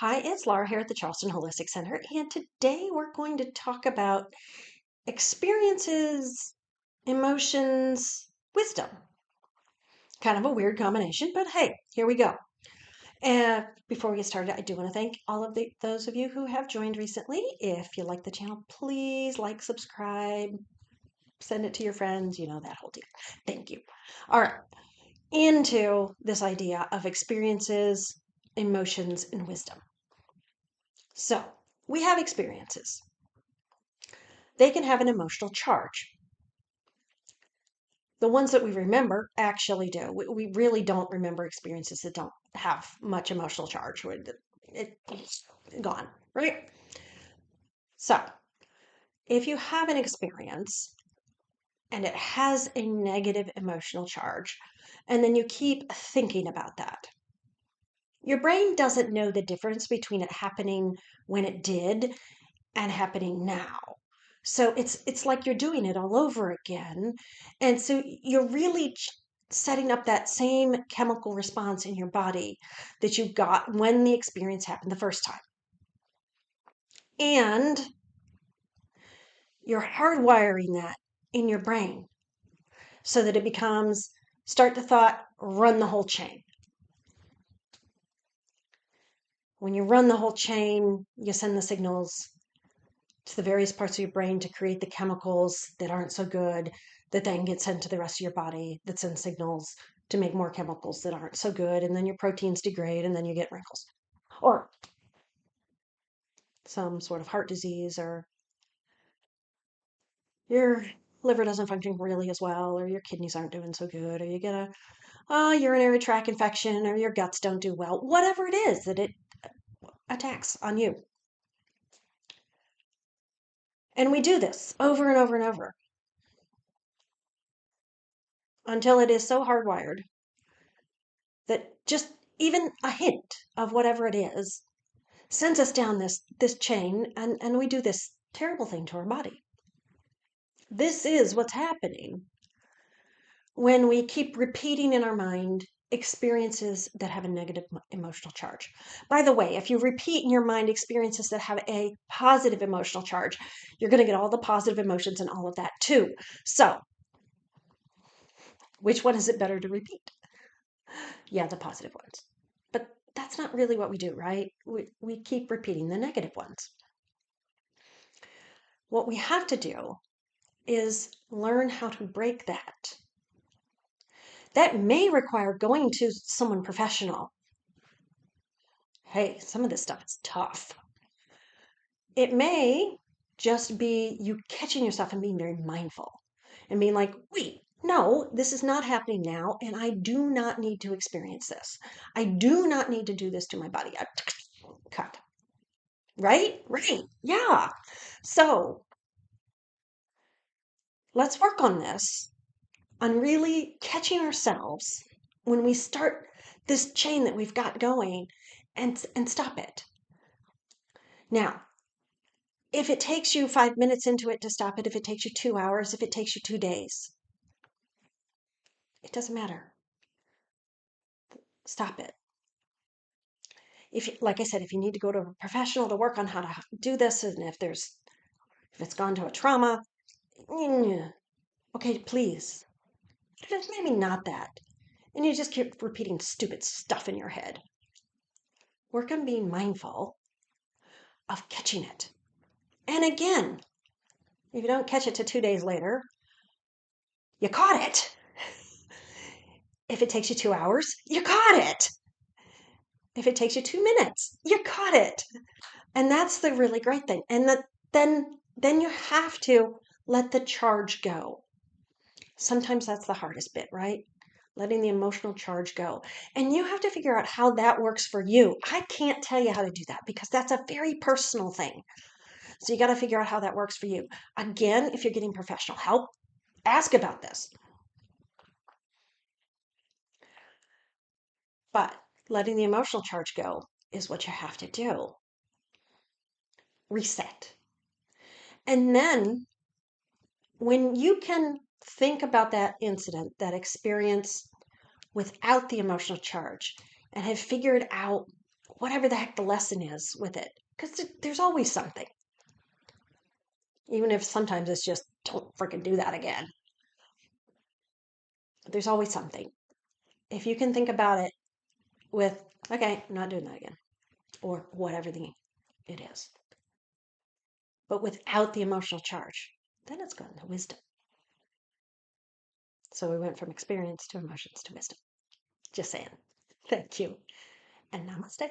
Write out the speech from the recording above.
Hi, it's Laura here at the Charleston Holistic Center, and today we're going to talk about experiences, emotions, wisdom. Kind of a weird combination, but hey, here we go. And before we get started, I do want to thank all of those of you who have joined recently. If you like the channel, please like, subscribe, send it to your friends, you know, that whole deal. Thank you. All right, into this idea of experiences, emotions, and wisdom. So, we have experiences. They can have an emotional charge. The ones that we remember actually do. We really don't remember experiences that don't have much emotional charge. It's gone, right? So, if you have an experience and it has a negative emotional charge, and then you keep thinking about that, your brain doesn't know the difference between it happening when it did and happening now. So it's like you're doing it all over again. And so you're really setting up that same chemical response in your body that you got when the experience happened the first time. And you're hardwiring that in your brain so that it becomes start the thought, run the whole chain. When you run the whole chain, you send the signals to the various parts of your brain to create the chemicals that aren't so good that then get sent to the rest of your body that send signals to make more chemicals that aren't so good, and then your proteins degrade and then you get wrinkles or some sort of heart disease, or your liver doesn't function really as well, or your kidneys aren't doing so good, or you get a urinary tract infection, or your guts don't do well, whatever it is that it attacks on you. And we do this over and over and over until it is so hardwired that just even a hint of whatever it is sends us down this chain, and we do this terrible thing to our body. This is what's happening when we keep repeating in our mind experiences that have a negative emotional charge. By the way, if you repeat in your mind experiences that have a positive emotional charge, you're going to get all the positive emotions and all of that too. So, which one is it better to repeat? Yeah, the positive ones. But that's not really what we do, right? We keep repeating the negative ones. What we have to do is learn how to break that. That may require going to someone professional. Hey, some of this stuff is tough. It may just be you catching yourself and being very mindful and being like, wait, no, this is not happening now, and I do not need to experience this. I do not need to do this to my body. Cut. Right? Right. Yeah. So let's work on this, on really catching ourselves when we start this chain that we've got going, and stop it. Now, if it takes you 5 minutes into it to stop it, if it takes you 2 hours, if it takes you 2 days, it doesn't matter. Stop it. If, like I said, if you need to go to a professional to work on how to do this, and if it's gone to a trauma, okay, please, just maybe not that. And you just keep repeating stupid stuff in your head. Work on being mindful of catching it. And again, if you don't catch it till 2 days later, you caught it. If it takes you 2 hours, you caught it. If it takes you 2 minutes, you caught it. And that's the really great thing. And then you have to let the charge go. Sometimes that's the hardest bit, right? Letting the emotional charge go. And you have to figure out how that works for you. I can't tell you how to do that because that's a very personal thing. So you got to figure out how that works for you. Again, if you're getting professional help, ask about this. But letting the emotional charge go is what you have to do. Reset. And then when you can think about that incident, that experience without the emotional charge, and have figured out whatever the heck the lesson is with it. Because there's always something. Even if sometimes it's just, don't freaking do that again. There's always something. If you can think about it with, okay, I'm not doing that again, or whatever it is, but without the emotional charge, then it's gone to wisdom. So we went from experience to emotions to wisdom. Just saying. Thank you. And namaste.